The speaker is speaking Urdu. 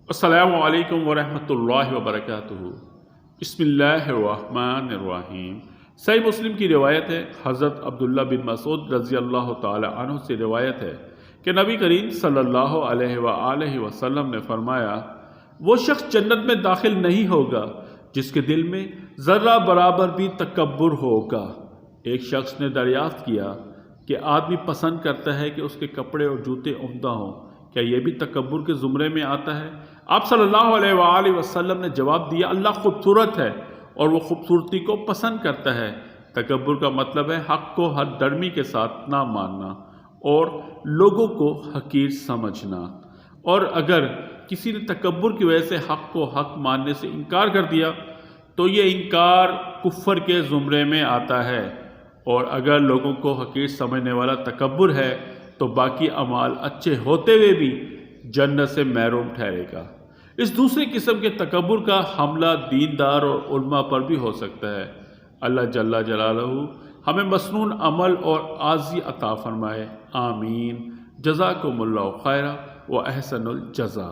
السلام علیکم ورحمۃ اللہ وبرکاتہ۔ بسم اللہ الرحمن الرحیم۔ صحیح مسلم کی روایت ہے، حضرت عبداللہ بن مسعود رضی اللہ تعالی عنہ سے روایت ہے کہ نبی کریم صلی اللہ علیہ وآلہ وسلم نے فرمایا، وہ شخص جنت میں داخل نہیں ہوگا جس کے دل میں ذرہ برابر بھی تکبر ہوگا۔ ایک شخص نے دریافت کیا کہ آدمی پسند کرتا ہے کہ اس کے کپڑے اور جوتے عمدہ ہوں، کیا یہ بھی تکبر کے زمرے میں آتا ہے؟ آپ صلی اللہ علیہ وآلہ وسلم نے جواب دیا، اللہ خوبصورت ہے اور وہ خوبصورتی کو پسند کرتا ہے۔ تکبر کا مطلب ہے حق کو حد درمی کے ساتھ نہ ماننا اور لوگوں کو حقیر سمجھنا، اور اگر کسی نے تکبر کی وجہ سے حق کو حق ماننے سے انکار کر دیا تو یہ انکار کفر کے زمرے میں آتا ہے، اور اگر لوگوں کو حقیر سمجھنے والا تکبر ہے تو باقی اعمال اچھے ہوتے ہوئے بھی جنت سے محروم ٹھہرے گا۔ اس دوسری قسم کے تکبر کا حملہ دیندار اور علماء پر بھی ہو سکتا ہے۔ اللہ جل جلالہ ہمیں مسنون عمل اور عاجزی عطا فرمائے، آمین۔ جزاکم اللہ خیرا و احسن الجزا۔